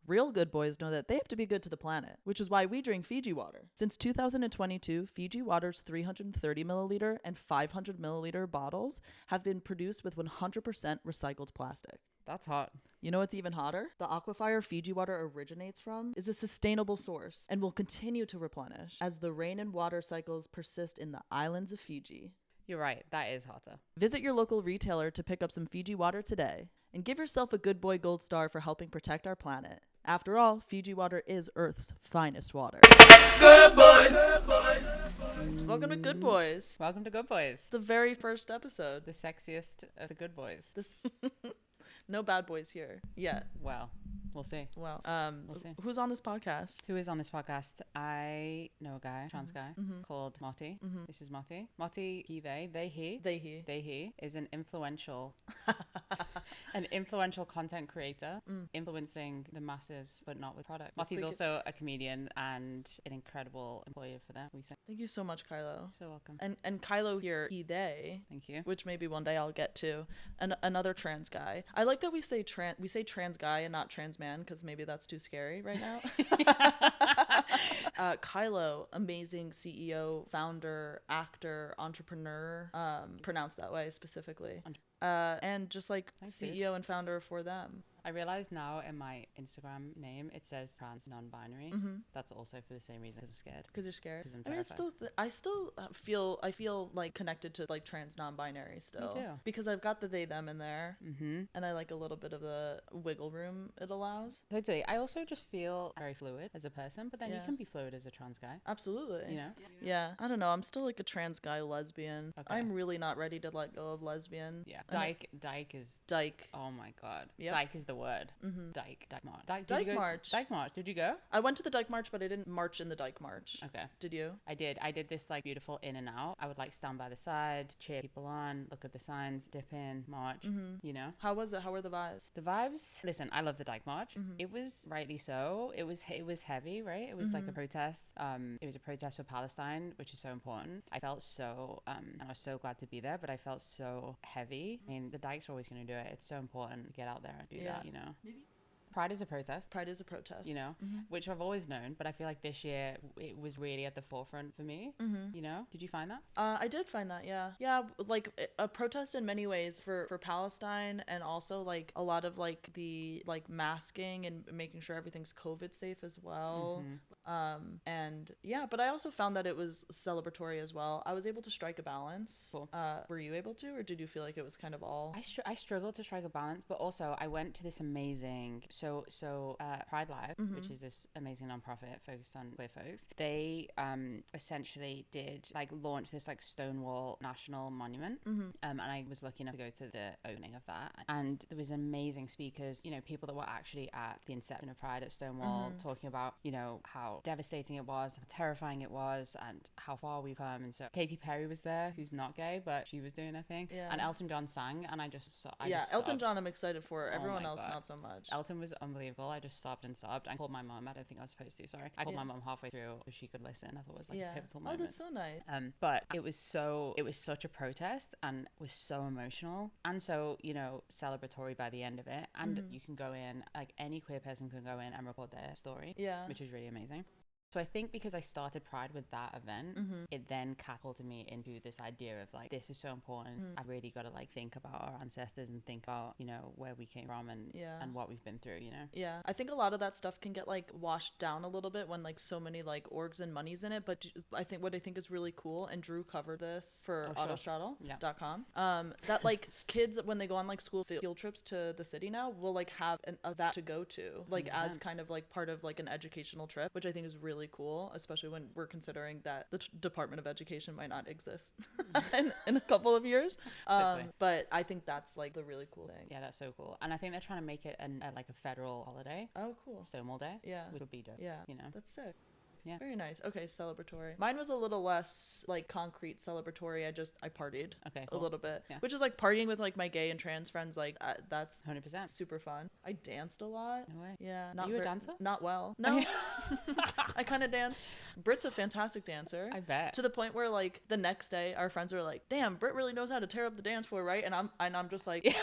Real good boys know that they have to be good to the planet, which is why we drink Fiji water. Since 2022, Fiji water's 330 milliliter and 500 milliliter bottles have been produced with 100% recycled plastic. That's hot. You know what's even hotter? The aquifer Fiji water originates from is a sustainable source and will continue to replenish as the rain and water cycles persist in the islands of Fiji. You're right. That is hotter. Visit your local retailer to pick up some Fiji water today and give yourself a Good Boy Gold Star for helping protect our planet. After all, Fiji water is Earth's finest water. Good boys. Welcome to Good Boys. Welcome to Good Boys. The very first episode. The sexiest of the good boys. No bad boys here yet. Well, we'll see. Well, We'll see. Who's on this podcast? Who is on this podcast? I know a guy, trans guy, called Motti. This is Motti. Motti, he is an influential content creator, influencing the masses, but not with product. Motti's also a comedian and an incredible employee for them. Thank you so much, Kylo. So welcome. And Kylo here, they. Thank you. Which maybe one day I'll get to. Another trans guy. I like that we say trans guy and not trans man, because maybe that's too scary right now. Kylo, amazing CEO, founder, actor, entrepreneur, pronounced that way specifically. And just like Thanks, CEO dude. and founder for them. I realize now in my Instagram name it says trans non-binary. That's also for the same reason, because I'm scared. Because you're scared. Because I'm I mean, terrified. I still feel like connected to like trans non-binary still. Me too. Because I've got the they them in there, and I like a little bit of the wiggle room it allows. Totally. I also just feel very fluid as a person, but then you can be fluid as a trans guy. Absolutely. You know? Yeah. I don't know. I'm still like a trans guy lesbian. Okay. I'm really not ready to let go of lesbian. Yeah. And Dyke is. Dyke. Oh my god. Yep. Dyke is the word. Dyke March. Dyke March. Dyke March. Did you go? I went to the Dyke March, but I didn't march in the Dyke March. Okay. Did you? I did this like beautiful in and out. I would like stand by the side, cheer people on, look at the signs, dip in, march, you know? How was it? How were the vibes? The vibes, listen, I love the Dyke March. It was rightly so. It was heavy, right? It was like a protest. It was a protest for Palestine, which is so important. I felt so, and I was so glad to be there, but I felt so heavy. I mean, the Dykes are always going to do it. It's so important to get out there and do that, you know? Maybe. Pride is a protest. Pride is a protest. You know, which I've always known, but I feel like this year it was really at the forefront for me. You know, did you find that? I did find that, yeah. Yeah, like a protest in many ways for Palestine, and also like a lot of like the like masking and making sure everything's COVID safe as well. And yeah, but I also found that it was celebratory as well. I was able to strike a balance. Cool. Were you able to, or did you feel like it was kind of all? I struggled to strike a balance, but also I went to this amazing Pride Live, which is this amazing nonprofit focused on queer folks. They essentially did like launch this like Stonewall National Monument, and I was lucky enough to go to the opening of that, and there was amazing speakers, you know, people that were actually at the inception of Pride at Stonewall, talking about, you know, how devastating it was, how terrifying it was, and how far we've come. And so Katy Perry was there, who's not gay, but she was doing her thing, and Elton John sang, and I just Elton John I'm excited for. Everyone my else God. not so much. Elton was unbelievable. I just sobbed and sobbed. I called my mom. I don't think I was supposed to. Sorry. I called my mom halfway through so she could listen. I thought it was like a pivotal moment. Oh, that's so nice. But it was such a protest, and was so emotional, and so, you know, celebratory by the end of it. And you can go in, like any queer person can go in and record their story, which is really amazing. So I think because I started Pride with that event, it then catapulted me into this idea of like, this is so important. I've really got to like think about our ancestors and think about, you know, where we came from and what we've been through, you know? Yeah. I think a lot of that stuff can get like washed down a little bit when like so many like orgs and monies in it. But I think what I think is really cool, and Drew covered this for autostraddle.com, that like kids, when they go on like school field trips to the city now, will like have that to go to, like 100%. As kind of like part of like an educational trip, which I think is really cool, especially when we're considering that the Department of Education might not exist in a couple of years. But I think that's like the really cool thing. Yeah, that's so cool. And I think they're trying to make it like a federal holiday. Oh, cool. Stonewall Day. Yeah. Which would be dope. Yeah. You know? That's sick. Yeah. Very nice. Okay, celebratory. Mine was a little less like concrete celebratory. I partied a little bit, which is like partying with like my gay and trans friends. Like that's 100% super fun. I danced a lot. No way. Yeah. Are you a dancer? Not well. No. I kind of dance. Britt's a fantastic dancer. I bet. To the point where like the next day our friends were like, "Damn, Britt really knows how to tear up the dance floor, right?" And I'm just like.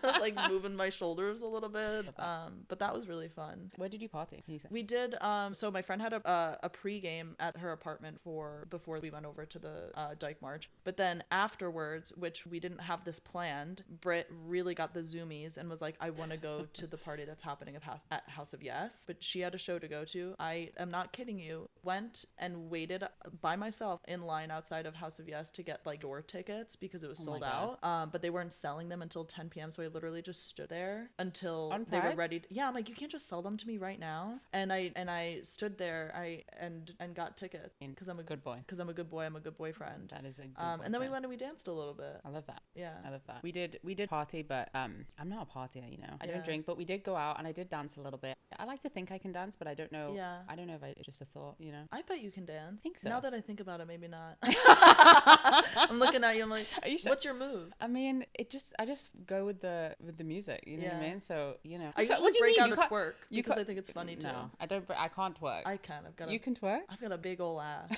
like moving my shoulders a little bit. But that was really fun. Where did you party? We did. So my friend had a pregame at her apartment before we went over to the Dyke March. But then afterwards, which we didn't have this planned, Britt really got the zoomies and was like, I want to go to the party that's happening at House of Yes. But she had a show to go to. I am not kidding you. Went and waited by myself in line outside of House of Yes to get like door tickets because it was sold out. But they weren't selling them until 10 p.m. So I literally just stood there until they were ready. Yeah, I'm like, you can't just sell them to me right now. And I stood there. And got tickets because I'm a good boy. Because I'm a good boy. I'm a good boyfriend. That is a good and then we went and we danced a little bit. I love that. Yeah, I love that. We did party, but I'm not a partier, you know. I don't drink, but we did go out and I did dance a little bit. I like to think I can dance, but I don't know. Yeah. I don't know if it's just a thought, you know. I bet you can dance. I think so. Now that I think about it, maybe not. I'm looking at you. I'm like, what's your move? I mean, I just go with the music. You know what I mean? So you know. I usually break out a twerk because I think it's funny too. No, I don't. I can't twerk. I can. You can twerk? I've got a big old ass,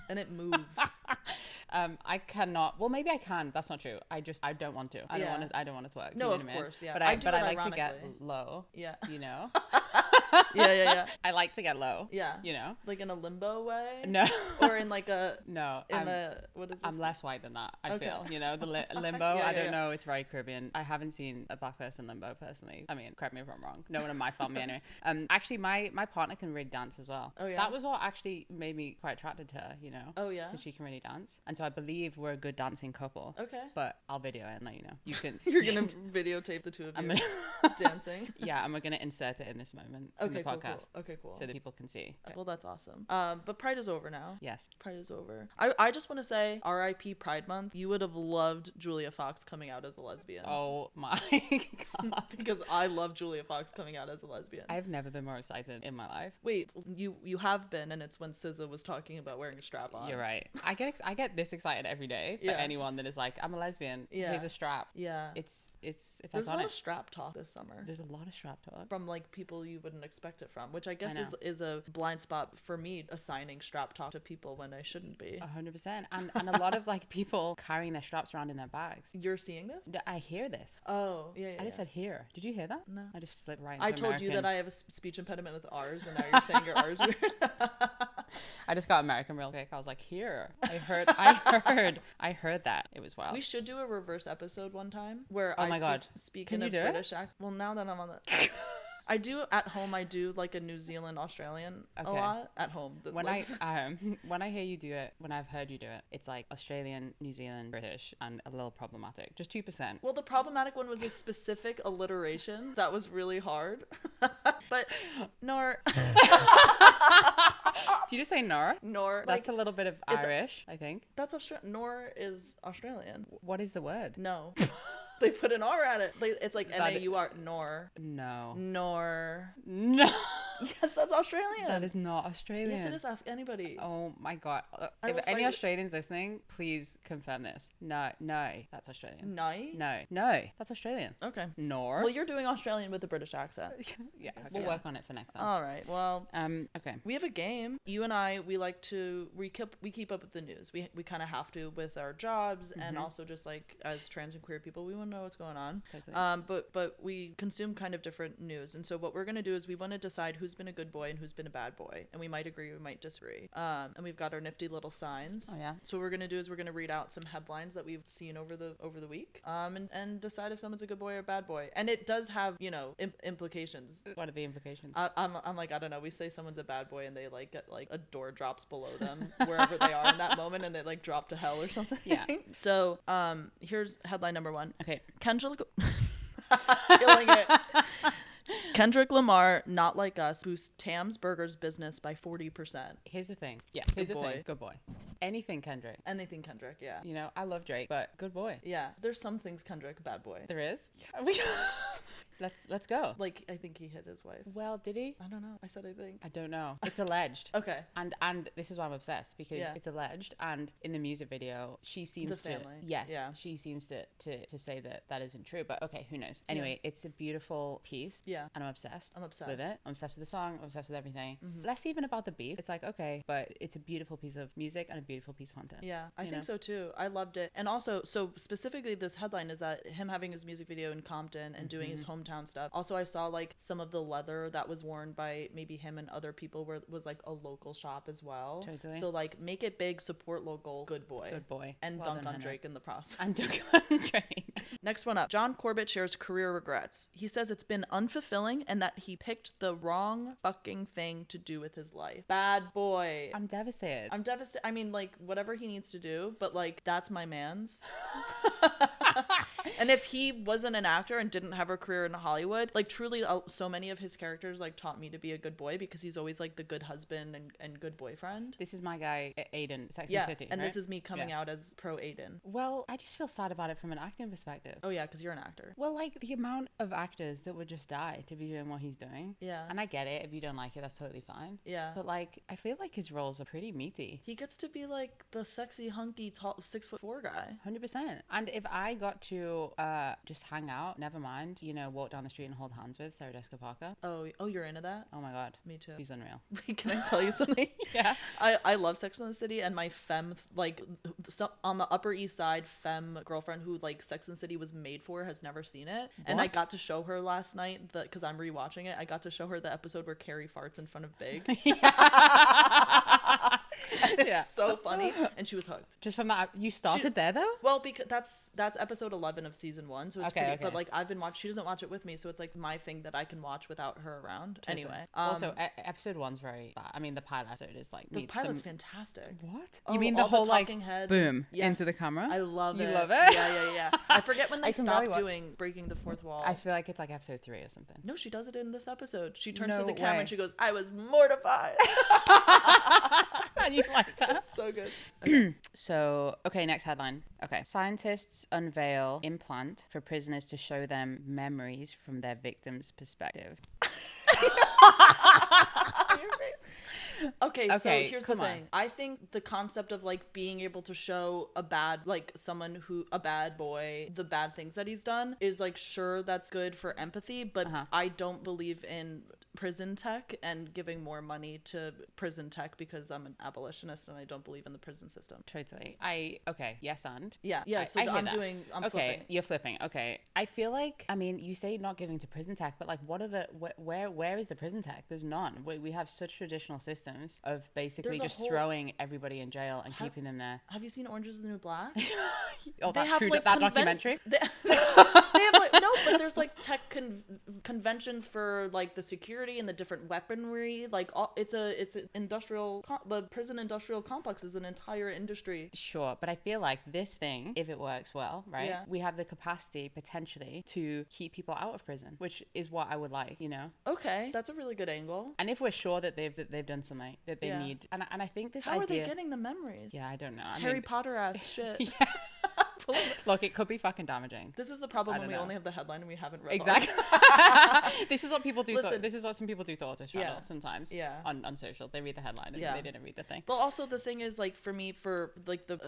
and it moves. I cannot. Well, maybe I can. That's not true. I don't want to. I don't want to twerk. No, of course, yeah. But I like to get low. Yeah. You know. Yeah. I like to get low. Yeah. You know. Like in a limbo way. No. Or in like a. No. What is this? I'm less white than that. I feel. You know the limbo. I don't know. It's very Caribbean. I haven't seen a black person limbo personally. I mean, correct me if I'm wrong. No one in my family anyway. Actually, my partner can really dance as well. Oh yeah. That was what actually made me quite attracted to her. You know. Oh yeah. Because she can really dance, and so I believe we're a good dancing couple. Okay. But I'll video it and let you know. You can. You're gonna videotape the two of you dancing. Yeah, and we're gonna insert it in this moment in the podcast. Cool. Okay, cool. So that people can see. Okay. Well, that's awesome. But Pride is over now. Yes. Pride is over. I just want to say, R.I.P. Pride Month. You would have loved Julia Fox coming out as a lesbian. Oh my god. Because I love Julia Fox coming out as a lesbian. I've never been more excited in my life. Wait, you have been, and it's when SZA was talking about wearing a strap on. You're right. I get this excited every day for anyone that is like, I'm a lesbian. Yeah. Here's a strap. Yeah. It's There's iconic. a lot of strap talk this summer. There's a lot of strap talk from like people you wouldn't expect it from, which I guess is a blind spot for me, assigning strap talk to people when I shouldn't be. 100%. And a lot of like people carrying their straps around in their bags. You're seeing this? I hear this. Oh, yeah. I just said hear. Did you hear that? No. I just slipped right into I told American. you that I have a speech impediment with R's, and now you're saying your R's weird. I just got American real quick. I was like, here. I heard that. It was wild. We should do a reverse episode one time where speak Can in you a do British accent. Well, now that I'm on the... I do at home. I do like a New Zealand Australian a lot at home. When I hear you do it, when I've heard you do it, it's like Australian, New Zealand, British, and a little problematic. Just 2%. Well, the problematic one was a specific alliteration that was really hard. But nor. Did you just say nor? Nor. That's a little bit of Irish, I think. That's Nor is Australian. What is the word? No. They put an R at it. It's like N-A-U-R. Nor. No. Nor. No. Yes, that's Australian. That is not Australian. Yes, it is. Ask anybody. Oh my god. If any Australians listening, please confirm this. No, that's Australian. No, that's Australian. Okay. Nor. Well, you're doing Australian with a British accent. Yeah, we'll work on it for next time. All right. Well, okay. We have a game. You and I, we like to we keep up with the news. We kind of have to with our jobs, and also just like as trans and queer people, we want to know what's going on. Totally. But we consume kind of different news, and so what we're gonna do is we want to decide who's been a good boy and who's been a bad boy, and we might agree, we might disagree. And we've got our nifty little signs. Oh yeah. So what we're gonna do is we're gonna read out some headlines that we've seen over the week, and decide if someone's a good boy or a bad boy. And it does have implications. What are the implications? I'm like, I don't know. We say someone's a bad boy and they like get like a door drops below them wherever they are in that moment, and they like drop to hell or something. Yeah. So here's headline number 1. Okay. Kendrick killing it. Kendrick Lamar, Not Like Us, boosts Tam's Burgers business by 40%. Here's the thing. Yeah. Here's the thing. Good boy. Anything Kendrick. Anything Kendrick, yeah. You know, I love Drake, but good boy. Yeah. There's some things Kendrick, bad boy. There is? Yeah. Let's go. Like, I think he hit his wife. Well, did he? I don't know. I said I think. I don't know. It's alleged. Okay. And this is why I'm obsessed, because it's alleged, and in the music video, she seems to. Yes. Yeah. She seems to say that isn't true. But okay, who knows? Anyway, it's a beautiful piece. Yeah. And I'm obsessed. I'm obsessed with it. I'm obsessed with the song. I'm obsessed with everything. Less even about the beef. It's like, okay, but it's a beautiful piece of music and a beautiful piece of content. Yeah, I think so too. I loved it. And also, so specifically this headline is that him having his music video in Compton and doing his hometown stuff. Also, I saw like some of the leather that was worn by maybe him and other people was like a local shop as well. Totally. So like, make it big, support local, good boy. Good boy. And well dunk on Drake in the process. And dunk on Drake. Next one up. John Corbett shares career regrets. He says it's been unfulfilling and that he picked the wrong fucking thing to do with his life. Bad boy. I'm devastated. I mean, like, whatever he needs to do, but like, that's my man's. And if he wasn't an actor and didn't have a career in Hollywood, like, truly, so many of his characters like taught me to be a good boy, because he's always like the good husband and good boyfriend. This is my guy Aiden, Sex and the City, and right? this is me coming out as pro Aiden. Well, I just feel sad about it from an acting perspective. Oh yeah, because you're an actor. Well, like, the amount of actors that would just die to be doing what he's doing. Yeah. And I get it. If you don't like it, that's totally fine. Yeah. But like, I feel like his roles are pretty meaty. He gets to be like the sexy, hunky, tall, 6'4" guy. 100%. And if I got to just hang out, never mind, walk down the street and hold hands with Sarah Jessica Parker. Oh, you're into that? Oh my God. Me too. He's unreal. Can I tell you something? Yeah. I love Sex and the City, and my femme, like, so on the Upper East Side, femme girlfriend who like Sex and the City was made for has never seen it. What? And I got to show her last night, because I'm rewatching it, I got to show her the episode where Carrie farts in front of Big. It's so funny, and she was hooked. Just from that, you started there though? Well, because that's episode 11 of season 1, so it's okay. But like, she doesn't watch it with me, so it's like my thing that I can watch without her around. Totally. Anyway, also episode 1's very bad. I mean, the pilot episode is like the pilot's fantastic. What? You mean the whole like heads boom into the camera? I love it. You love it? Yeah. I forget when they stopped doing breaking the fourth wall. I feel like it's like episode 3 or something. No, she does it in this episode. She turns to the camera and she goes, "I was mortified." And you like that? It's so good. Okay. So, okay, next headline. Okay. Scientists unveil implant for prisoners to show them memories from their victim's perspective. Okay, so here's the thing. I think the concept of like being able to show a bad boy, the bad things that he's done is like, sure, that's good for empathy, but I don't believe in prison tech and giving more money to prison tech, because I'm an abolitionist and I don't believe in the prison system. Totally. Yes, and so I'm flipping. You're flipping. Okay. I feel like, I mean, you say not giving to prison tech, but like, what are the where is the prison tech? There's none. We have such traditional systems of basically just throwing everybody in jail and keeping them there. Have you seen Orange is the New Black? That documentary? They have like, no, but there's like tech conventions for like the security and the different weaponry. Like, it's an industrial. The prison industrial complex is an entire industry. Sure, but I feel like this thing, if it works well, right? Yeah. We have the capacity potentially to keep people out of prison, which is what I would like. Okay, that's a really good angle. And if we're sure that they've done something that they need, and I think this idea. How are they getting the memories? Yeah, I don't know. Harry Potter ass shit. Yeah. Look, it could be fucking damaging. This is the problem when we only have the headline and we haven't read exactly. This is what people do. This is what some people do to Autostraddle sometimes. Yeah. On social, they read the headline and they didn't read the thing. But also the thing is, like, for me, for like the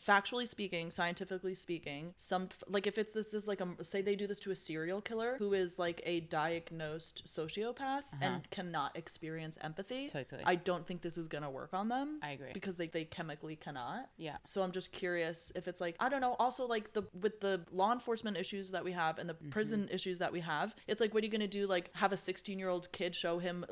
factually speaking, scientifically speaking, this is like say they do this to a serial killer who is like a diagnosed sociopath and cannot experience empathy. Totally. I don't think this is gonna work on them. I agree. Because they chemically cannot. Yeah. So I'm just curious if it's like, I don't know, also like with the law enforcement issues that we have and the prison issues that we have, it's like, what are you gonna do? Like, have a 16-year-old kid show him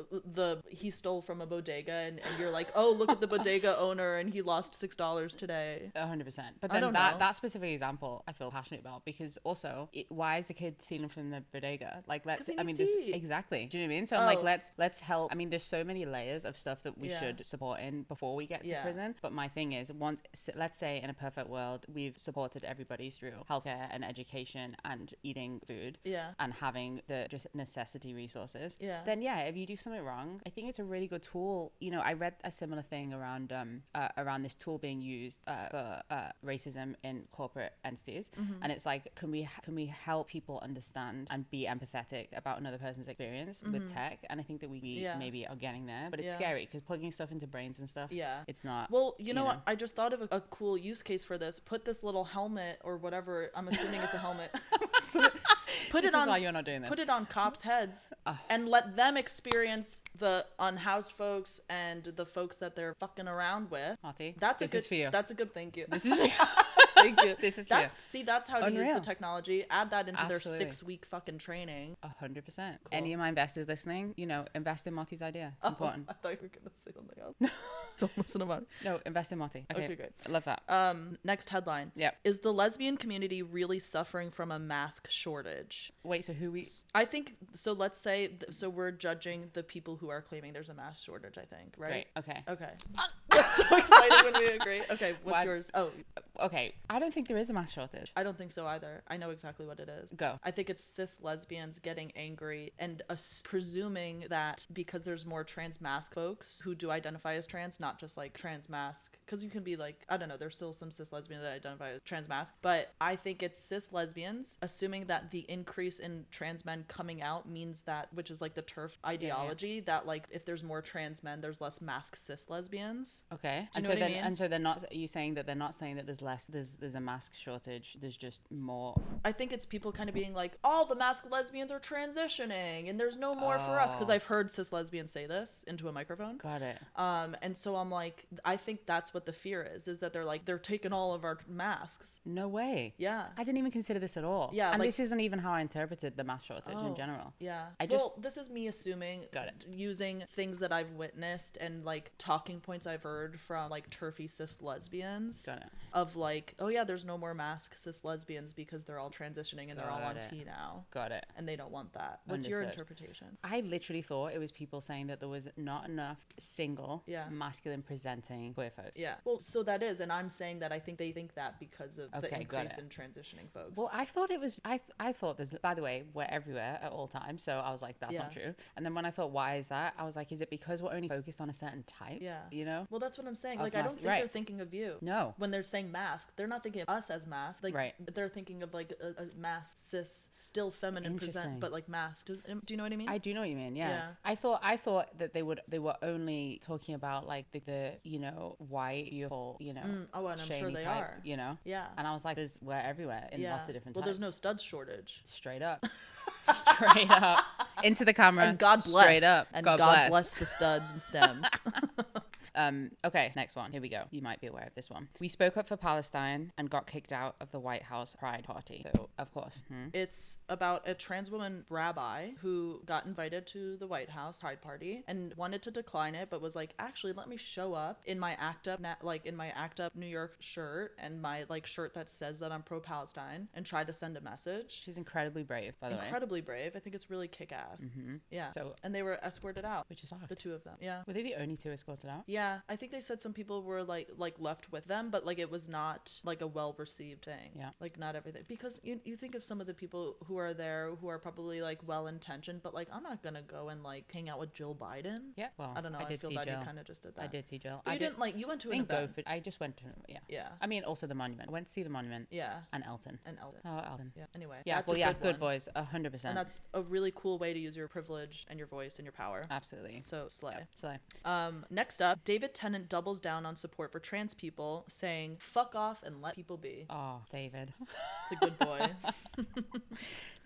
he stole from a bodega and you're like, oh, look at the bodega owner and he lost $6 today. 100%. But then that specific example I feel passionate about, because also why is the kid stealing from the bodega? Like, exactly. Do you know what I mean? So I'm like, let's help. I mean, there's so many layers of stuff that we should support in before we get to prison. But my thing is, let's say in a perfect world, we've supported everybody through healthcare and education and eating food and having the just necessity resources, then if you do something wrong, I think it's a really good tool. You know, I read a similar thing around this tool being used for racism in corporate entities, and it's like, can we help people understand and be empathetic about another person's experience with tech? And I think that we maybe are getting there, but it's scary because plugging stuff into brains and stuff, it's not. Well, you know what? I just thought of a cool use case for this. Put this little helmet or whatever. I'm assuming it's a helmet. Put this it on. Is why you're not doing this. Put it on cops' heads and let them experience the unhoused folks and the folks that they're fucking around with. Motti, this is for you. That's a good. Thank you. This is for you. Thank you. This is for you. See, that's how to Unreal. use the technology. Add that into Absolutely. their 6-week fucking training. 100%. Cool. Any of my investors listening, you know, invest in Motti's idea. It's important. I thought you were gonna say something else. Don't listen about it. No, invest in Motti. Okay, great. I love that. Next headline. Yep. Is the lesbian community really suffering from a mask shortage? Wait, so who we? I think so. Let's say so. We're judging the people who are claiming there's a mask shortage. I think, right? Great. Okay. That's so exciting when we agree. Okay, what's yours? Oh, okay. I don't think there is a mask shortage. I don't think so either. I know exactly what it is. Go. I think it's cis lesbians getting angry and presuming that because there's more trans mask folks who do identify as trans, not just like trans mask, because you can be like, I don't know, there's still some cis lesbians that identify as trans mask, but I think it's cis lesbians assuming that the increase in trans men coming out means that, which is like the TERF ideology, that like if there's more trans men, there's less mask cis lesbians. Okay. Do you know what I mean? And so they're not, are you saying that they're not saying that there's a mask shortage, there's just more? I think it's people kind of being like, all the masked lesbians are transitioning and there's no more for us, because I've heard cis lesbians say this into a microphone. Got it. And so I'm like, I think that's what the fear is that they're like, they're taking all of our masks. No way. Yeah. I didn't even consider this at all. Yeah. And like, this isn't even how I interpreted the mask shortage in general. Yeah. Well, this is me assuming, got it, using things that I've witnessed and like talking points I've heard from like TERFy cis lesbians. Got it. Of like, oh yeah, there's no more masked cis lesbians because they're all transitioning and they're all on T now. Got it. And they don't want that. What's your interpretation? I literally thought it was people saying that there was not enough single masculine presenting queer folks. Yeah. Well, so that is, and I'm saying that I think they think that because of the increase in transitioning folks. Well, I thought it was, I thought there's, by the way, we're everywhere at all times, so I was like, that's not true. And then when I thought, why is that? I was like, is it because we're only focused on a certain type? Yeah. You know? Well, that's what I'm saying. Like, I don't think they're thinking of you. No. When they're saying mask, they're not thinking of us as mask. Like, they're thinking of like a masked cis, still feminine present, but like masked. Do you know what I mean? I do know what you mean. Yeah. I thought that they were only talking about like the you know, white, beautiful, you know, and I'm sure they type, are. You know? Yeah. And I was like, we're everywhere in lots of different types. Well, there's no studs shortage. Straight up. Straight up. Into the camera. And God bless. Straight up. And God bless the studs and stems. Okay, next one. Here we go. You might be aware of this one. We spoke up for Palestine and got kicked out of the White House Pride Party. So, of course. It's about a trans woman rabbi who got invited to the White House Pride Party and wanted to decline it, but was like, actually, let me show up in my ACT UP New York shirt and my like shirt that says that I'm pro-Palestine and try to send a message. She's incredibly brave, by the way. Incredibly brave. I think it's really kick-ass. Mm-hmm. Yeah. So, and they were escorted out. Which is fucked. The two of them. Yeah. Were they the only two escorted out? Yeah, I think they said some people were like left with them, but like it was not like a well-received thing. Yeah. Like not everything, because you think of some of the people who are there who are probably like well-intentioned, but like I'm not gonna go and like hang out with Jill Biden. Yeah. Well, I don't know. I feel that Jill. You kind of just did that. I did see Jill. You didn't like. You went to an event. I just went to. Yeah. Yeah. I mean, also the monument. I went to see the monument. Yeah. And Elton. Oh, Elton. Yeah. Anyway. Yeah. Well, yeah. Good boys. 100%. And that's a really cool way to use your privilege and your voice and your power. Absolutely. So slay. Yep, slay. Next up, David Tennant doubles down on support for trans people, saying "fuck off and let people be." Oh, David. It's a good boy.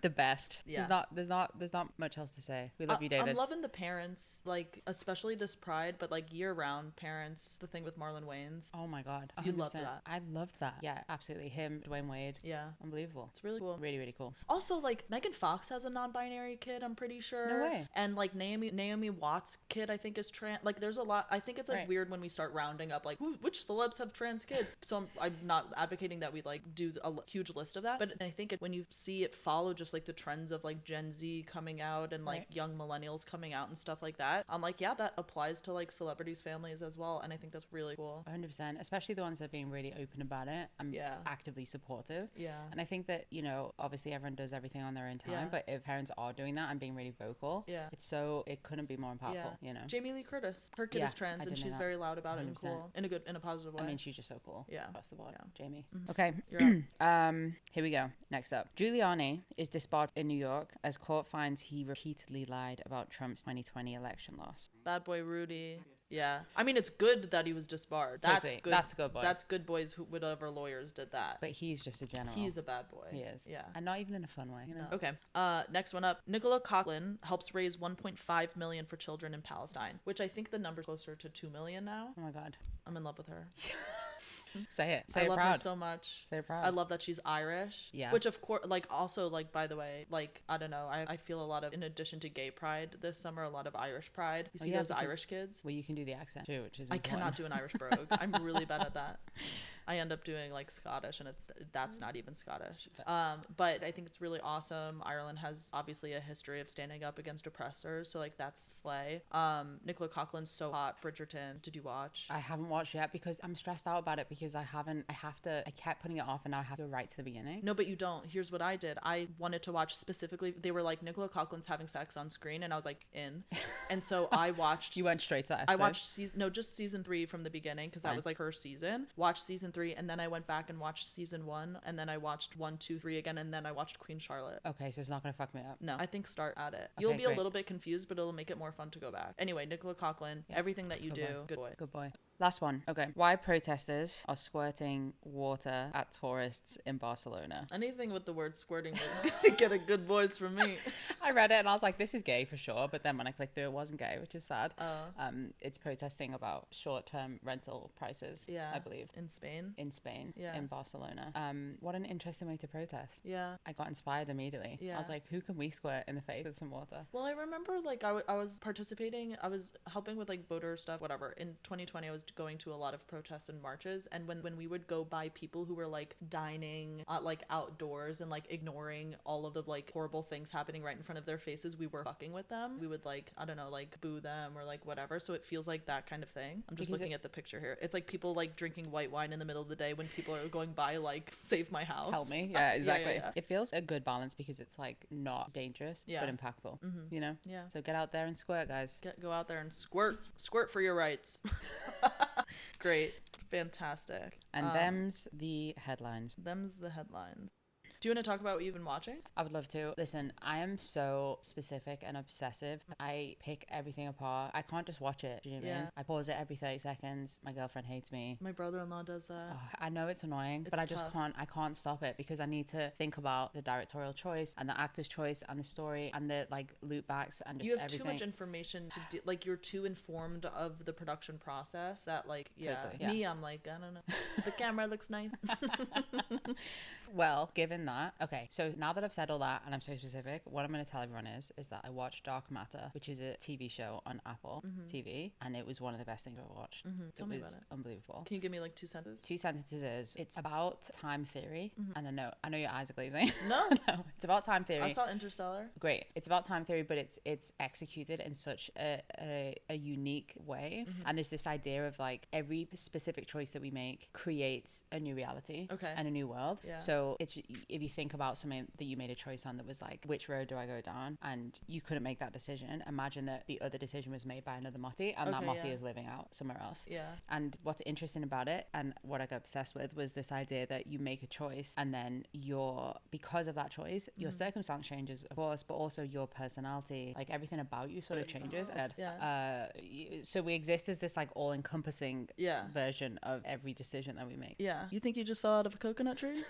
The best. Yeah. There's not much else to say. We love you, David. I'm loving the parents, like especially this Pride, but like year-round parents. The thing with Marlon Wayans. Oh my God. 100%. You loved that. I loved that. Yeah, absolutely. Him, Dwayne Wade. Yeah. Unbelievable. It's really cool. Really, really cool. Also, like Megan Fox has a non-binary kid, I'm pretty sure. No way. And like Naomi Watts' kid, I think is trans. Like there's a lot. I think it's like weird when we start rounding up like which celebs have trans kids. So I'm not advocating that we like do a huge list of that, but I think when you see it follow just like the trends of like Gen Z coming out and like young millennials coming out and stuff like that, I'm like, yeah, that applies to like celebrities' families as well, and I think that's really cool. 100%, especially the ones that are being really open about it. I'm actively supportive. Yeah. And I think that, you know, obviously everyone does everything on their own time, but if parents are doing that and being really vocal, it couldn't be more impactful, you know. Jamie Lee Curtis, her kid is trans, and she's very loud about 100%. It and cool in a positive way. I mean, she's just so cool. Yeah. Across the board. Yeah. Jamie. Okay. Here we go. Next up. Giuliani is disbarred in New York as court finds he repeatedly lied about Trump's 2020 election loss. Bad boy Rudy. Yeah. I mean, it's good that he was disbarred. That's good. That's good boy. That's good boys who whatever lawyers did that. But he's just a general. He's a bad boy. He is. Yeah. And not even in a fun way. You know? Okay. Next one up. Nicola Coughlan helps raise 1.5 million for children in Palestine, which I think the number's closer to 2 million now. Oh my God. I'm in love with her. Say it. Say I it love proud. her so much. Say it proud. I love that she's Irish. Yes. Which of course, like also like by the way, like I don't know, I feel a lot of, in addition to gay pride this summer, a lot of Irish pride. You see those Irish kids? Well, you can do the accent too, which is I cannot do an Irish brogue. I'm really bad at that. I end up doing like Scottish, and that's not even Scottish. But I think it's really awesome. Ireland has obviously a history of standing up against oppressors, so like that's slay. Nicola Coughlan's so hot. Bridgerton, did you watch? I haven't watched yet because I'm stressed out about it because I kept putting it off, and now I have to go right to the beginning. No, but you don't. Here's what I did. I wanted to watch specifically, they were like, Nicola Coughlan's having sex on screen, and I was like, in. And so I watched. You went straight to that episode? I watched just season 3 from the beginning because that was like her season. Watched season 3, and then I went back and watched season 1, and then I watched 1, 2, 3 again, and then I watched Queen Charlotte. Okay, so it's not gonna fuck me up. No, I think start at it. Okay, You'll be a little bit confused, but it'll make it more fun to go back. Anyway, Nicola Coughlan, everything that you do, good boy. Good boy. Last one. Okay. Why protesters are squirting water at tourists in Barcelona? Anything with the word squirting will get a good voice from me. I read it and I was like, this is gay for sure. But then when I clicked through, it wasn't gay, which is sad. It's protesting about short-term rental prices, I believe. In Spain? In Spain, in Barcelona. What an interesting way to protest. Yeah. I got inspired immediately. Yeah. I was like, who can we squirt in the face with some water? Well, I remember like I was participating, I was helping with like voter stuff, whatever. In 2020, I was going to a lot of protests and marches, and when we would go by people who were like dining like outdoors and like ignoring all of the like horrible things happening right in front of their faces, we were fucking with them. We would like, I don't know, like boo them or like whatever. So it feels like that kind of thing. I'm just looking at the picture here. It's like people like drinking white wine in the middle of the day when people are going by like, save my house, help me. Yeah, exactly. Yeah. It feels a good balance because it's like not dangerous but impactful. You know? Yeah. So get out there and squirt, guys. Go out there and squirt for your rights. Great. Fantastic. And them's the headlines. Do you want to talk about what you've been watching? I would love to. Listen, I am so specific and obsessive. I pick everything apart. I can't just watch it. Do you know what I mean? I pause it every 30 seconds. My girlfriend hates me. My brother-in-law does that. Oh, I know it's annoying, but I just can't stop it because I need to think about the directorial choice and the actor's choice and the story and the like loop backs and just everything. You have too much information to do. Like, you're too informed of the production process that like, totally. Me, I'm like, I don't know. The camera looks nice. Well, given that, okay, so now that I've said all that and I'm so specific, what I'm going to tell everyone is that I watched Dark Matter, which is a TV show on Apple TV, and it was one of the best things I've ever watched. Tell me about it. Unbelievable. Can you give me like 2 sentences? 2 sentences. It's about time theory, and I know your eyes are glazing. No, it's about time theory. I saw Interstellar. Great. It's about time theory, but it's executed in such a unique way, and there's this idea of like every specific choice that we make creates a new reality, and a new world. Yeah. So it's, if you think about something that you made a choice on that was like, which road do I go down, and you couldn't make that decision, imagine that the other decision was made by another Motti, and that Motti is living out somewhere else. Yeah. And what's interesting about it, and what I got obsessed with, was this idea that you make a choice, and then because of that choice, your circumstance changes, of course, but also your personality, like everything about you sort of changes. So we exist as this like all-encompassing version of every decision that we make. Yeah. You think you just fell out of a coconut tree?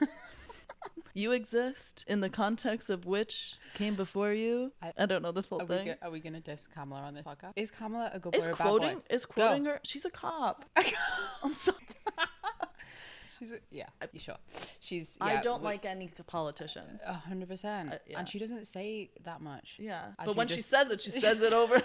You exist in the context of which came before you. I don't know the full thing. Are we gonna diss Kamala on this podcast? Is Kamala a good boy or a bad boy? Is quoting her? She's a cop. I'm so. You sure? I don't like any politicians. 100%. And she doesn't say that much. Yeah. But when she says it over.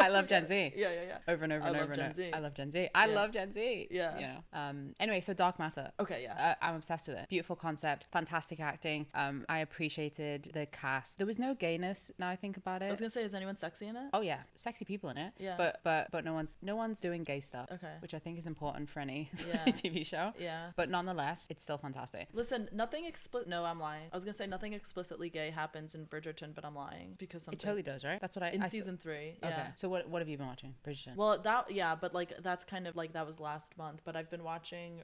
I love Gen Z. Yeah. Over and over and over and over. I love Gen Z. I love Gen Z. Yeah. You know. Anyway, so Dark Matter. Okay, yeah. I'm obsessed with it. Beautiful concept, fantastic acting. I appreciated the cast. There was no gayness. Now I think about it. I was gonna say, is anyone sexy in it? Oh yeah, sexy people in it. Yeah. But no one's doing gay stuff. Okay. Which I think is important for any Yeah. TV show. Yeah. But nonetheless, it's still fantastic. Listen, nothing explicit. No, I'm lying. I was gonna say nothing explicitly gay happens in Bridgerton, but I'm lying because something. It totally does, right? That's what in season 3. Yeah. Okay. So what have you been watching? Bridgerton. Well, but like that's kind of like that was last month. But I've been watching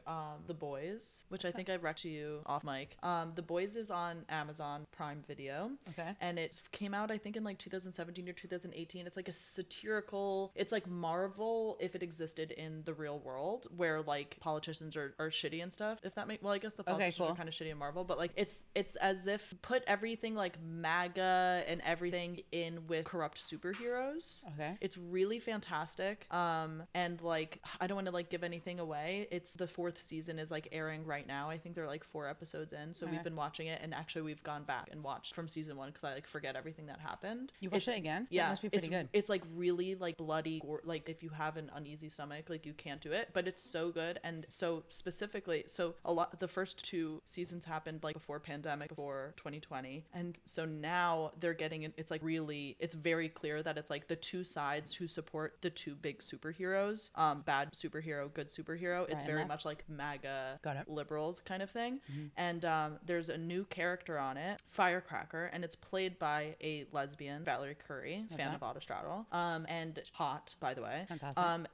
The Boys, which I think I read to you off mic. The Boys is on Amazon Prime Video. Okay. And it came out I think in like 2017 or 2018. It's like a satirical. It's like Marvel if it existed in the real world, where like politicians are shitty and stuff. If that makes I guess the politicians are kind of shitty in Marvel, but like it's as if put everything like MAGA and everything in with corrupt superheroes. Okay. It's really fantastic. And like I don't want to like give anything away. It's the 4th season is like airing right now. I think they're like 4 episodes in. So we've been watching it, and actually we've gone back and watched from season 1 because I like forget everything that happened. You watched it again? So Yeah, it must be pretty good. It's like really like bloody, or like if you have an uneasy stomach, like you can't do it. But it's so good, and so specifically, so a lot. The first 2 seasons happened like before pandemic, before 2020, and so now they're getting it. It's like really, it's very clear that it's like the 2 sides who support the 2 big superheroes, bad superhero, good superhero. It's very much like MAGA liberals kind of thing. Mm-hmm. And there's a new character on it, Firecracker, and it's played by a lesbian, Valerie Curry, fan of Autostraddle, and hot, by the way. Fantastic.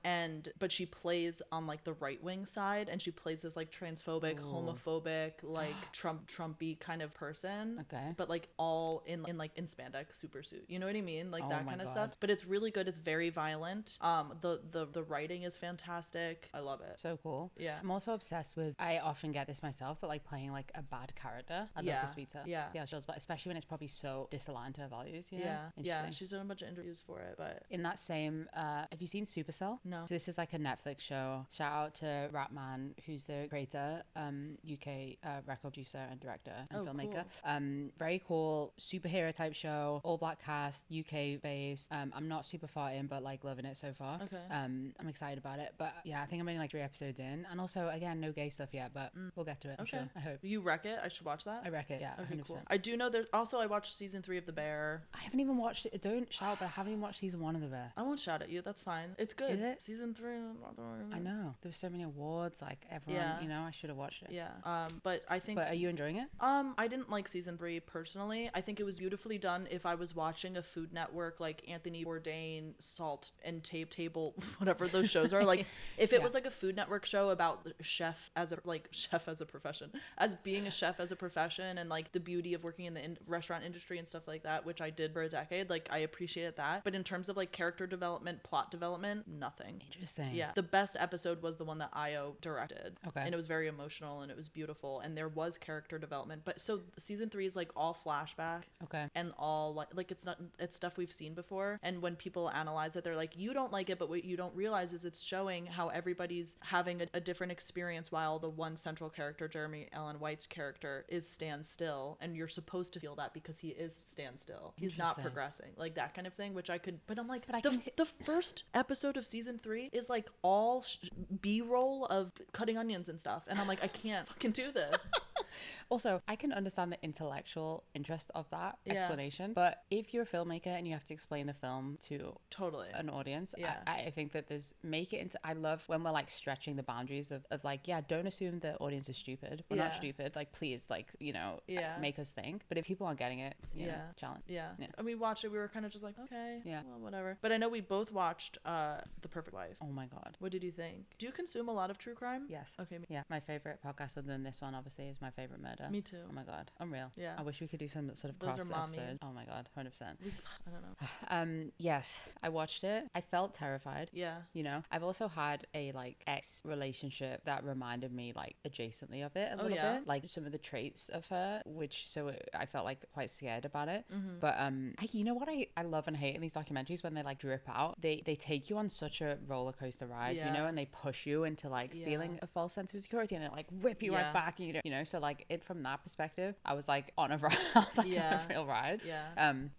But she plays on like the right wing side, and she plays this like transphobic, homophobic, like Trumpy kind of person. Okay. But like all in spandex super suit. You know what I mean? Like that kind of God. stuff. But it's really good. It's very violent. The writing is fantastic. I love it. So cool. Yeah. I'm also obsessed with, I often get this myself, but like playing like a bad character. I'd love to speak to. Yeah. Yeah, especially when it's probably so disaligned to her values, you know? Yeah. She's doing a bunch of interviews for it, but in that same have you seen Supercell? No. So this is like a Netflix show. Shout out to Ratman, who's the creator, UK record producer and director and filmmaker. Cool. Very cool superhero type show, all black cast, UK based. I'm not super far in, but like loving it so far. Okay. I'm excited about it, but yeah, I think I'm only like 3 episodes in, and also again no gay stuff yet, but we'll get to it. I'm sure. I hope you wreck it. I should watch that. I wreck it. Yeah. Okay, 100%. cool. I do know there's also I watched season 3 of The Bear. I haven't even watched it. Don't shout, but I haven't even watched season 1 of The Bear. I won't shout at you. That's fine. It's good. Is it? Season 3. I know. There's so many awards. Like everyone, you know, I should have watched it. Yeah. But I think. But are you enjoying it? I didn't like season 3 personally. I think it was beautifully done. If I was watching a Food Network like Anthony Bourdain, Salt and Table, whatever those shows are, like if it was like a Food Network show about chef as a profession, as being a chef as a profession, and like the beauty of working in the restaurant industry and stuff like that, which I did for a decade, like I appreciated that. But in terms of like character development, plot development, nothing. Interesting. Yeah. The best episode was the one that Io directed. Okay. And it was very emotional and it was beautiful, and there was character development. But so season 3 is like all flashback. Okay. And all like it's stuff we've seen before. And when people analyze it, they're like, you don't like it, but what you don't realize is it's showing how everybody's having a different experience, while the one central character, Jeremy Allen White's character, is stand still, and you're supposed to feel that because he is stand still. He's not progressing, like that kind of thing, which I could. But I'm like, the first episode of season 3 is like all B-roll of cutting onions and stuff, and I'm like, I can't fucking do this. Also, I can understand the intellectual interest of that explanation, but if you're a filmmaker and you have to explain the film to an audience, I think that make it into. I love when we're like stretching the boundaries of like, don't assume the audience is stupid. We're not stupid. Like, please, like, you know, make us think. But if people aren't getting it, you know, challenge. Yeah. And we watched it. We were kind of just like, okay, well, whatever. But I know we both watched The Perfect Wife. Oh my God. What did you think? Do you consume a lot of true crime? Yes. Okay. Yeah. My favorite podcast other than this one, obviously, is My Favorite Murder. Me too. Oh my God. Unreal. Yeah. I wish we could do some sort of cross episode. Oh my God. 100%. I don't know. Yes. I watched it. I felt terrified. Yeah. You know, I've also had a like ex relationship that reminded me like adjacently of it a little bit. Like some of the traits of her, I felt like quite scared about it. Mm-hmm. But you know what I love and hate in these documentaries, when they like drip out, they take you on such a roller coaster ride, you know, and they push you into like feeling a false sense of security, and they like rip you right back, and you know, so like it from that perspective, I was like on a ride. I was like on a real ride.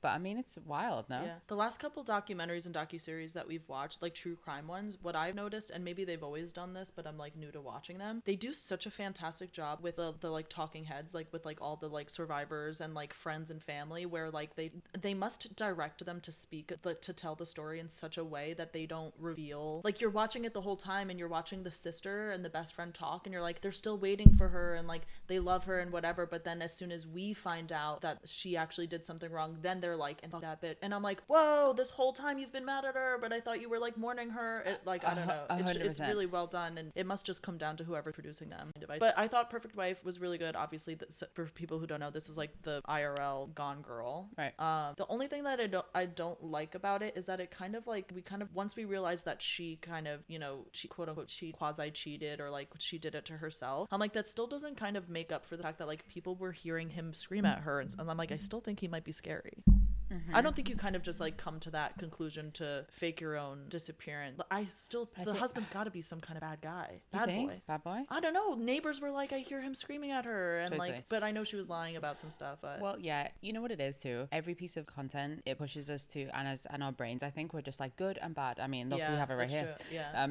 But I mean, it's wild, no? The last couple documentaries and docuseries that we've watched, like true crime ones, what I've noticed, and maybe they've always done this, but I'm like new to watching them, they do such a fantastic job with the like talking heads, like with like all the like survivors and like friends and family, where like they must direct them to speak, to tell the story in such a way that they don't reveal, like you're watching it the whole time and you're watching the sister and the best friend talk and you're like, they're still waiting for her and like they love her and whatever, but then as soon as we find out that she actually did something wrong, then they're like, and fuck that bit, and I'm like, whoa, this whole time you've been mad at her, but I thought you were like mourning her. It, like I don't know, it's really well done, and it must just come down to whoever's producing them. But I thought Perfect Wife was really good. Obviously, for people who don't know, this is like the IRL Gone Girl. Right. The only thing that I don't like about it is that it kind of like, we kind of, once we realized that she kind of, you know, she quote unquote she quasi cheated, or like she did it to herself, I'm like, that still doesn't kind of make up for the fact that like people were hearing him scream at her, and I'm like, I still think he might be scary. I don't think you kind of just like come to that conclusion to fake your own disappearance. The husband's got to be some kind of bad guy, bad boy. I don't know. Neighbors were like, I hear him screaming at her, and like, but I know she was lying about some stuff. Well, yeah, you know what it is too. Every piece of content, it pushes us to, and our brains, I think we're just like good and bad. I mean, look, we have it right here. True. Yeah.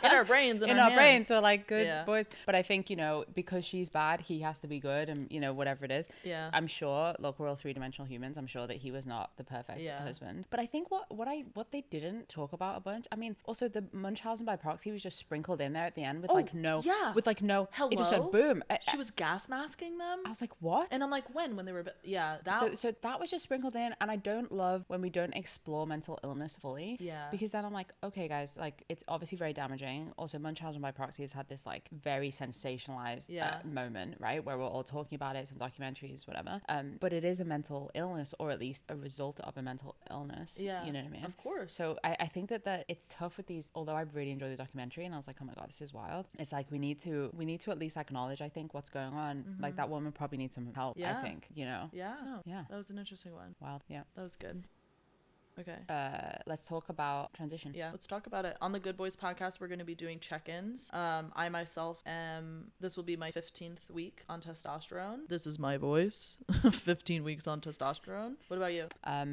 In our brains, in our brains, we're like good boys. But I think, you know, because she's bad, he has to be good, and you know, whatever it is. Yeah. I'm sure. Look, we're all three-dimensional humans. I'm sure that he was not the perfect husband. But I think what they didn't talk about a bunch, I mean, also the Munchausen by proxy was just sprinkled in there at the end with with no hello. It just said boom. She was gas masking them. I was like, what? And I'm like, when they were so that was just sprinkled in, and I don't love when we don't explore mental illness fully. Yeah. Because then I'm like, okay guys, like it's obviously very damaging. Also, Munchausen by proxy has had this like very sensationalized moment, right, where we're all talking about it, some documentaries, whatever. But it is a mental illness, or at least a result of a mental illness. Yeah. You know what I mean? Of course. So I think that it's tough with these, although I really enjoyed the documentary and I was like, oh my God, this is wild. It's like we need to at least acknowledge, I think, what's going on. Mm-hmm. Like that woman probably needs some help, I think, you know? Yeah. Yeah. That was an interesting one. Wild. Yeah. That was good. Okay. Let's talk about transition. Yeah, let's talk about it. On the Good Boys podcast, we're going to be doing check-ins. I myself this will be my 15th week on testosterone. This is my voice. 15 weeks on testosterone. What about you? I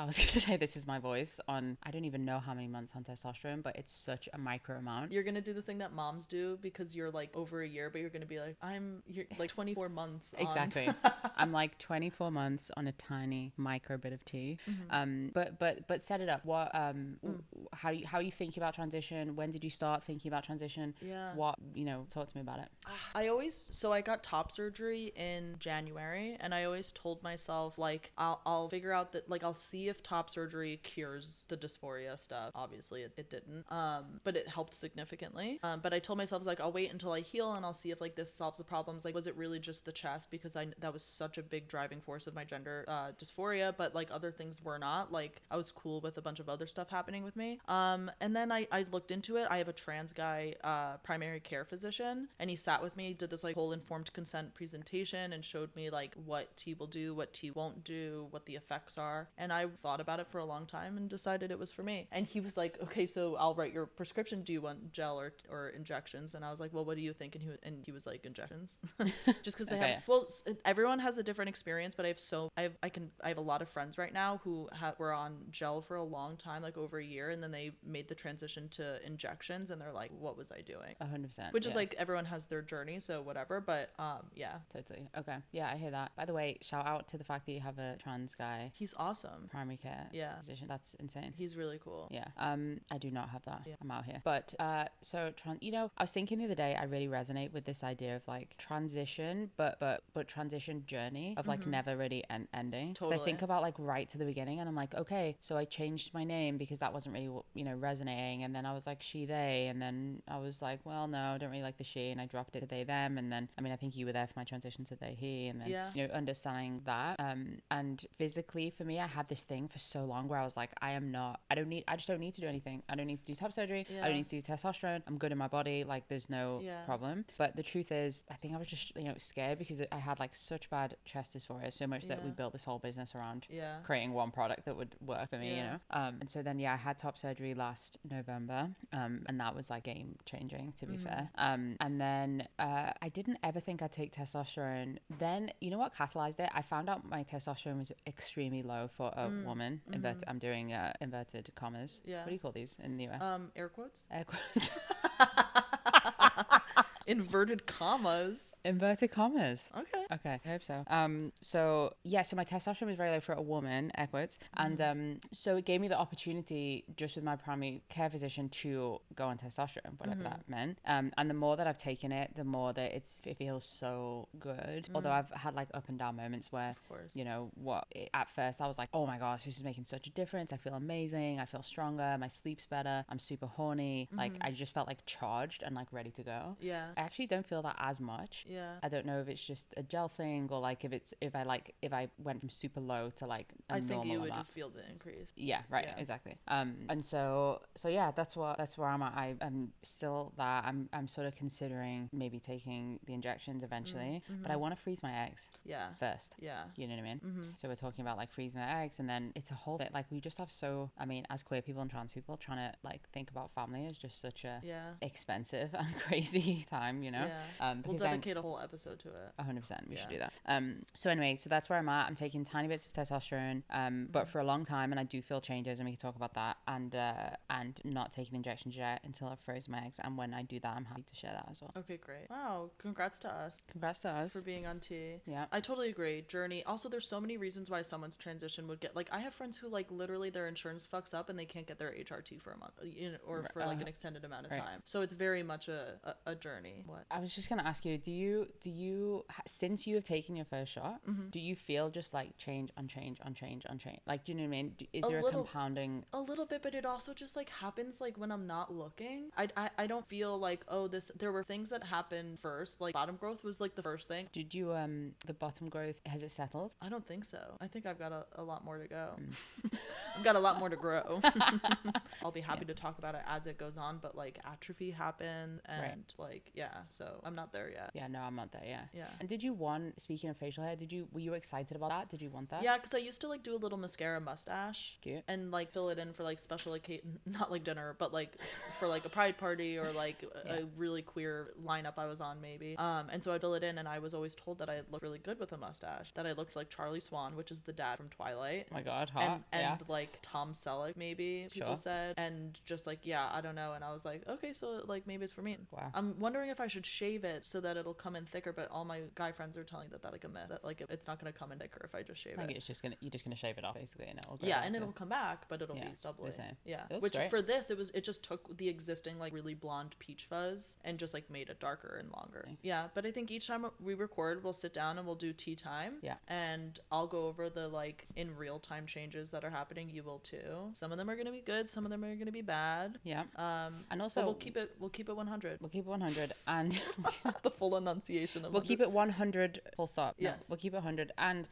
was going to say this is my voice on, I don't even know how many months on testosterone, but it's such a micro amount. You're going to do the thing that moms do because you're like over a year, but you're going to be like, you're like 24 months on. Exactly. I'm like 24 months on a tiny micro bit of tea. Mm-hmm. But set it up. What how are you thinking about transition? When did you start thinking about transition? Yeah. What, you know, talk to me about it. I got top surgery in January, and I always told myself like I'll figure out that, like, I'll see if top surgery cures the dysphoria stuff. Obviously it didn't. But it helped significantly. But I told myself, like, I'll wait until I heal and I'll see if like this solves the problems. Like, was it really just the chest? Because that was such a big driving force of my gender dysphoria, but like other things were not. Like, I was cool with a bunch of other stuff happening with me. And then I looked into it. I have a trans guy, primary care physician, and he sat with me, did this like whole informed consent presentation and showed me like what tea will do, what tea won't do, what the effects are. And I thought about it for a long time and decided it was for me. And he was like, okay, so I'll write your prescription. Do you want gel or injections? And I was like, well, what do you think? And he was like, injections. Just because they everyone has a different experience, but I have a lot of friends right now who were on gel for a long time, like over a year, and then they made the transition to injections, and they're like, what was I doing? 100%. Which is like, everyone has their journey, so whatever, but yeah. Totally. Okay. Yeah, I hear that. By the way, shout out to the fact that you have a trans guy. He's awesome. Primary care physician. That's insane. He's really cool. Yeah. I do not have that. Yeah. I'm out here. But you know, I was thinking the other day, I really resonate with this idea of like transition, but transition journey of like never really ending. Totally. So I think about like right to the beginning, and I'm like, okay, so I changed my name because that wasn't really, you know, resonating, and then I was like she, they, and then I was like, well, no, I don't really like the she, and I dropped it to they, them, and then, I mean, I think you were there for my transition to they, he, and then, you know, understanding that, and physically for me, I had this thing for so long where I was like, I just don't need to do anything. I don't need to do top surgery. I don't need to do testosterone. I'm good in my body. Like, there's no problem. But the truth is, I think I was just, you know, scared because I had like such bad chest dysphoria, so much that we built this whole business around creating one product that would work for me, you know. And so then I had top surgery last November, and that was like game changing, to be fair. And then I didn't ever think I'd take testosterone. Then you know what catalyzed it? I found out my testosterone was extremely low for a woman. I'm doing inverted commas. Yeah. What do you call these in the US? Air quotes. Air quotes. Inverted commas. Inverted commas. Okay. I hope so. So my testosterone was very low for a woman, air quotes. And so it gave me the opportunity just with my primary care physician to go on testosterone, whatever that meant. And the more that I've taken it, the more that it feels so good. Although I've had like up and down moments where, you know, at first I was like, oh my gosh, this is making such a difference. I feel amazing. I feel stronger. My sleep's better. I'm super horny. Like I just felt like charged and like ready to go. Yeah. I actually don't feel that as much. Yeah. I don't know if it's just a gel thing or like if I went from super low to like a I normal think you would amount. feel the increase. Yeah, right, Yeah. exactly. And so yeah, that's where I'm at. I'm still that I'm sort of considering maybe taking the injections eventually, but I want to freeze my eggs. Yeah. First. Yeah. You know what I mean? So we're talking about like freezing the eggs, and then it's a whole bit like we just have as queer people and trans people trying to like think about family is just such a expensive and crazy time, you know? Yeah. We'll dedicate a whole episode to it. 100%. We should do that. So anyway, so that's where I'm at. I'm taking tiny bits of testosterone, but for a long time, and I do feel changes, and we can talk about that, and not taking injections yet until I've frozen my eggs. And when I do that, I'm happy to share that as well. Okay, great. Wow. Congrats to us. Congrats to us. For being on T. Yeah. I totally agree. Journey. Also, there's so many reasons why someone's transition would get, like, I have friends who, like, literally their insurance fucks up and they can't get their HRT for a month, or for, like, an extended amount of time. So it's very much a journey. What? I was just going to ask you, do you, since you have taken your first shot, do you feel just, like, change on change on change on change? Like, do you know what I mean? Is there a compounding? A little bit, but it also just, like, happens, like, when I'm not looking. I don't feel like, there were things that happened first. Like, bottom growth was, like, the first thing. Did you, the bottom growth, has it settled? I don't think so. I think I've got a lot more to go. I've got a lot more to grow. I'll be happy to talk about it as it goes on, but, like, atrophy happened, and, like, so I'm not there yet. Yeah, no, I'm not there yet. Yeah. And did you speaking of facial hair, were you excited about that? Did you want that? Yeah, because I used to, like, do a little mascara mustache. Cute. And, like, fill it in for, like, special occasion, not, like, dinner, but, like, for, like, a pride party or, like, a really queer lineup I was on, maybe. And so I'd fill it in, and I was always told that I looked really good with a mustache, that I looked like Charlie Swan, which is the dad from Twilight. Oh my god, hot. And like, Tom Selleck, maybe, people said. And just, like, yeah, I don't know. And I was like, okay, so, like, maybe it's for me. Wow. I'm wondering if I should shave it so that it'll come in thicker, but all my guy friends are telling that like a myth, that, like, it's not going to come in thicker if I just shave it. It's just you're just gonna shave it off, basically, and it'll grow and it'll come back, but it'll be stubbly. Yeah. Which great. For this, it just took the existing, like, really blonde peach fuzz and just, like, made it darker and longer. Okay. Yeah, but I think each time we record, we'll sit down and we'll do tea time. Yeah. And I'll go over the, like, in real time changes that are happening. You will too. Some of them are gonna be good. Some of them are gonna be bad. Yeah. And also we'll keep it 100. We'll keep it 100 and the full enunciation of. We'll keep it 100. Full stop. Yes. No, we'll keep it 100. And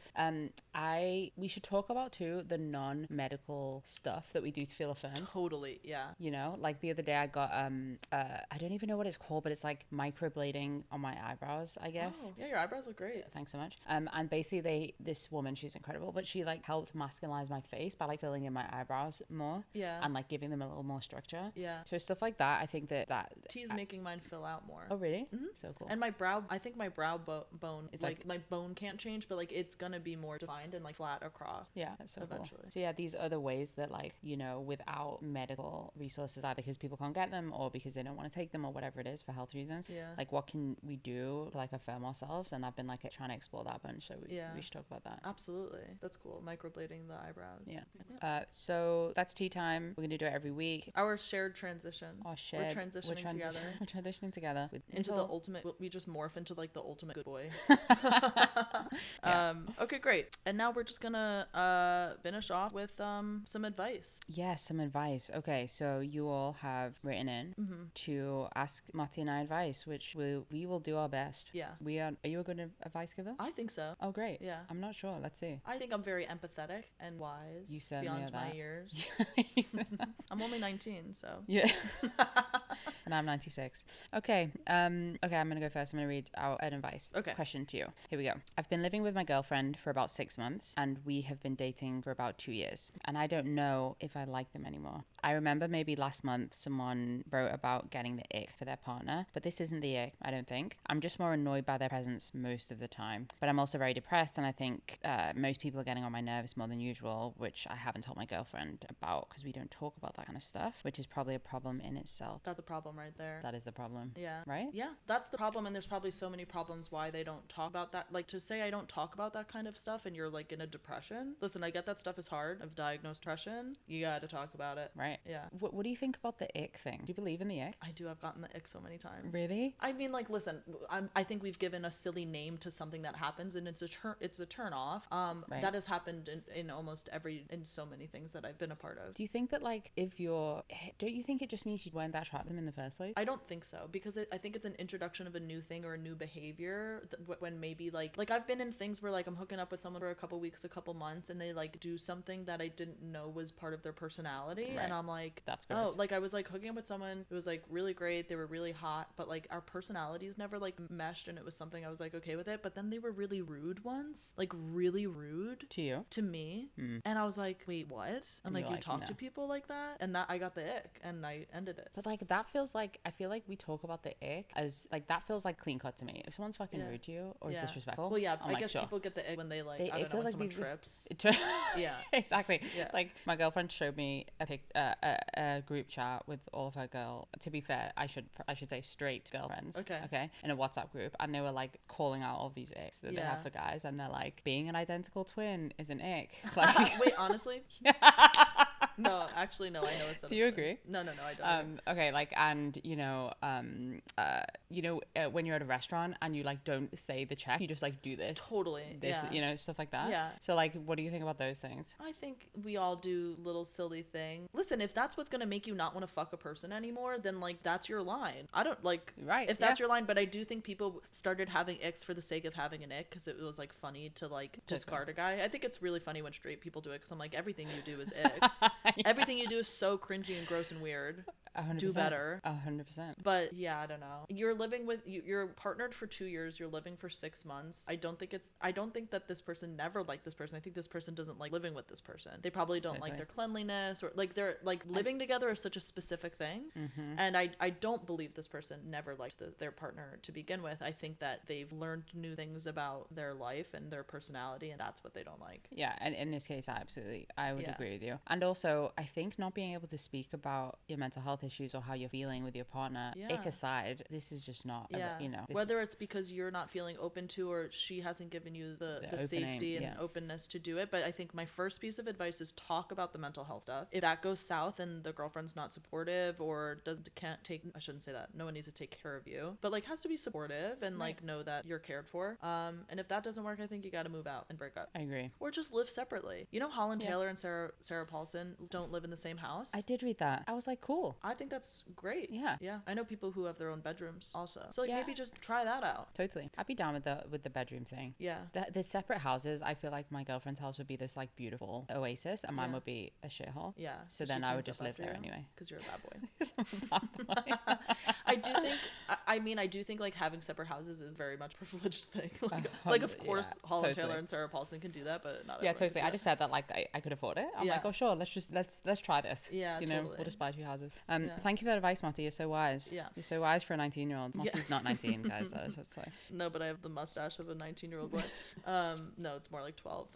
we should talk about too the non-medical stuff that we do to feel affirmed. Totally. Yeah. You know, like the other day I got I don't even know what it's called, but it's like microblading on my eyebrows, I guess. Oh, yeah, your eyebrows look great. Thanks so much. And basically this woman, she's incredible, but she like helped masculinize my face by like filling in my eyebrows more. Yeah. And like giving them a little more structure. Yeah. So stuff like that, I think that tea is making mine fill out more. Oh really? Mm-hmm. So cool. And my brow, I think my brow bone is like my bone can't change, but like it's gonna be more defined and like flat across. Yeah, that's so eventually. Cool. So yeah, these other ways that, like, you know, without medical resources, either because people can't get them or because they don't want to take them or whatever it is for health reasons. Yeah. Like, what can we do to like affirm ourselves? And I've been like trying to explore that bunch, so we should talk about that. Absolutely, that's cool. Microblading the eyebrows. Yeah. So that's tea time. We're gonna do it every week. Our shared transition. We're transitioning together. We're transitioning together into the ultimate. We just morph into like the ultimate good boy. Okay, great. And now we're just gonna finish off with some advice. Yeah, some advice. Okay, so you all have written in to ask Motti and I advice, which we will do our best. Yeah. Are you a good advice giver? I think so. Oh, great. Yeah. I'm not sure. Let's see. I think I'm very empathetic and wise. You certainly beyond are my years. I'm only 19, so. Yeah. And I'm 96. Okay. I'm gonna go first. I'm gonna read out an advice question to you. Here we go. I've been living with my girlfriend for about 6 months, and we have been dating for about 2 years, and I don't know if I like them anymore. I remember maybe last month someone wrote about getting the ick for their partner, but this isn't the ick, I don't think. I'm just more annoyed by their presence most of the time. But I'm also very depressed, and I think most people are getting on my nerves more than usual, which I haven't told my girlfriend about because we don't talk about that kind of stuff, which is probably a problem in itself. That's the problem right there. That is the problem. Yeah. Right? Yeah, that's the problem, and there's probably so many problems why they don't talk about that. Like, to say I don't talk about that kind of stuff and you're like in a depression. Listen, I get that stuff is hard. I've diagnosed depression. You gotta talk about it. Right. Yeah. What do you think about the ick thing? Do you believe in the ick? I do. I've gotten the ick so many times. Really? I mean, like, listen, I think we've given a silly name to something that happens, and it's a turn off. Right. That has happened in almost in so many things that I've been a part of. Do you think that, like, don't you think it just means you weren't that attracted to them in the first place? I don't think so, because I think it's an introduction of a new thing or a new behavior when maybe like I've been in things where like I'm hooking up with someone for a couple weeks, a couple months, and they like do something that I didn't know was part of their personality. Right. And I'm like, that's gross. Oh, like I was like hooking up with someone, it was like really great, they were really hot, but like our personalities never like meshed, and it was something I was like okay with it. But then they were really rude once, like really rude to you, to me. And I was like, wait, what? I'm like, you talk no. to people like that? And that I got the ick, and I ended it. But like that feels like, I feel like we talk about the ick as like, that feels like clean cut to me. If someone's fucking rude to you or is disrespectful, well, yeah, I'm I like, guess sure. people get the ick when they like, I don't know, feels when like someone trips. Yeah, exactly. Yeah. Like my girlfriend showed me a group chat with all of her to be fair, I should say straight girlfriends. Okay. In a WhatsApp group, and they were like calling out all these icks that they have for guys, and they're like, being an identical twin is an ick. Like, wait, honestly? No, actually, no. I know it's. Do you agree? No, I don't. Okay, like, and when you're at a restaurant and you like don't say the check, you just like do this. Totally. This, stuff like that. Yeah. So like, what do you think about those things? I think we all do little silly things. Listen, if that's what's gonna make you not want to fuck a person anymore, then like that's your line. I don't like. Right. If that's your line, but I do think people started having icks for the sake of having an ick because it was like funny to like discard a guy. I think it's really funny when straight people do it because I'm like, everything you do is icks. Everything you do is so cringy and gross and weird. 100%. Do better. 100%. But yeah, I don't know. You're living with you're partnered for 2 years. You're living for 6 months. I don't think that this person never liked this person. I think this person doesn't like living with this person. They probably don't like their cleanliness, or like they're like living together is such a specific thing. And I don't believe this person never liked their partner to begin with. I think that they've learned new things about their life and their personality, and that's what they don't like. Yeah, and in this case, I would agree with you. And also, I think not being able to speak about your mental health issues or how you're feeling with your partner, ick aside, this is just not, whether it's because you're not feeling open to, or she hasn't given you the safety and openness to do it. But I think my first piece of advice is talk about the mental health stuff. If that goes south and the girlfriend's not supportive or can't take, I shouldn't say that, no one needs to take care of you, but like has to be supportive and like know that you're cared for. And if that doesn't work, I think you got to move out and break up. I agree. Or just live separately. You know, Holland Taylor and Sarah Paulson don't live in the same house. I did read that. I was like, cool. I think that's great. Yeah. I know people who have their own bedrooms also. So like maybe just try that out. Totally. I'd be down with the bedroom thing. Yeah. The separate houses, I feel like my girlfriend's house would be this like beautiful oasis, and mine would be a shithole. Yeah. So then I would just live there anyway. Because you're a bad boy. I do think like having separate houses is very much a privileged thing. Like of course Holland Taylor and Sarah Paulson can do that, but not everyone. Totally. I just said that like I could afford it. I'm like, oh sure, let's try this. Yeah, totally. We'll just buy 2 houses. Thank you for that advice, Motti. You're so wise. Yeah. You're so wise for a 19-year-old. Motti's not 19, guys. No, but I have the mustache of a 19-year-old boy. No, it's more like 12.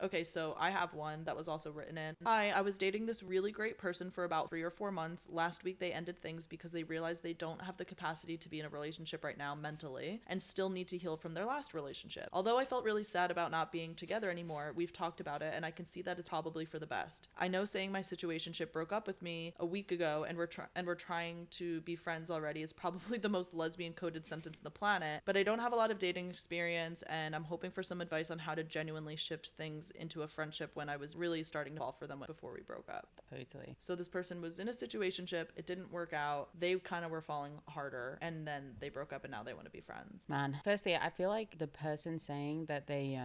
Okay, so I have one that was also written in. Hi, I was dating this really great person for about 3 or 4 months. Last week they ended things because they realized they don't have the capacity to be in a relationship right now mentally and still need to heal from their last relationship. Although I felt really sad about not being together anymore, we've talked about it and I can see that it's probably for the best. I know saying my situationship broke up with me a week ago and we're trying to be friends already is probably the most lesbian coded sentence on the planet, but I don't have a lot of dating experience and I'm hoping for some advice on how to genuinely shift things into a friendship when I was really starting to fall for them before we broke up. Totally. So this person was in a situationship, it didn't work out, they kind of were falling harder, and then they broke up and now they want to be friends. Man, firstly, I feel like the person saying that they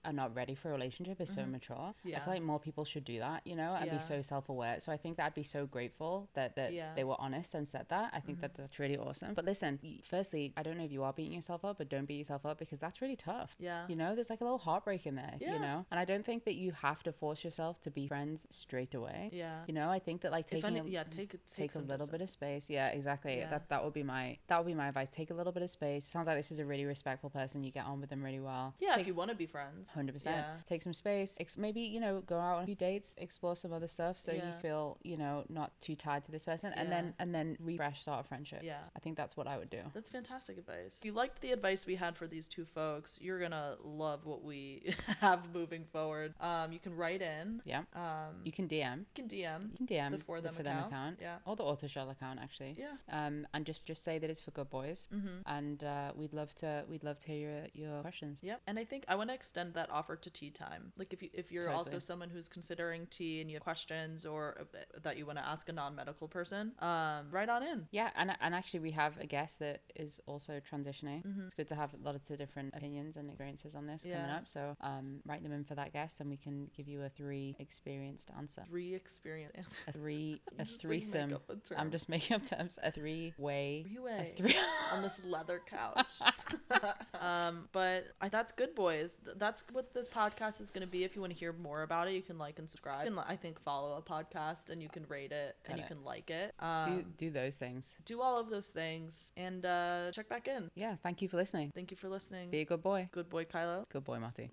are not ready for a relationship is so mature. I feel like more people should do that, and be so self-aware. So I think that'd be so great grateful that they were honest and said that. I think that that's really awesome. But listen, firstly, I don't know if you are beating yourself up, but don't beat yourself up, because that's really tough. Yeah. You know, there's like a little heartbreak in there, you know? And I don't think that you have to force yourself to be friends straight away. Yeah. You know, I think that like take a little bit of space. Yeah, exactly. Yeah. That would be my advice. Take a little bit of space. Sounds like this is a really respectful person. You get on with them really well. Yeah, if you want to be friends. 100%. Yeah. Take some space. Maybe, you know, go out on a few dates, explore some other stuff so you feel, you know, not too tied to this person, and then refresh, start a friendship. Yeah. I think that's what I would do. That's fantastic advice. If you liked the advice we had for these two folks, you're gonna love what we have moving forward. You can write in. Yeah. You can DM. You can DM the For Them account. Yeah. Or the Autoshell account, actually. Yeah. And just say that it's for Good Boys. And we'd love to hear your questions. Yep. And I think I want to extend that offer to tea time. Like if you're also someone who's considering tea and you have questions or that you want to ask a non-medical person, write on in. Yeah. And actually we have a guest that is also transitioning. It's good to have lots of different opinions and experiences on this coming up. So write them in for that guest and we can give you a 3 experienced answer. 3 experienced answer. A threesome. I'm just making up terms. A 3-way. On this leather couch. But that's Good Boys. That's what this podcast is going to be. If you want to hear more about it, you can like and subscribe. You can, I think, follow a podcast and you can rate it and you can like it. Do those things. Do all of those things and check back in. Yeah. Thank you for listening. Thank you for listening. Be a good boy. Good boy, Kylo. Good boy, Motti.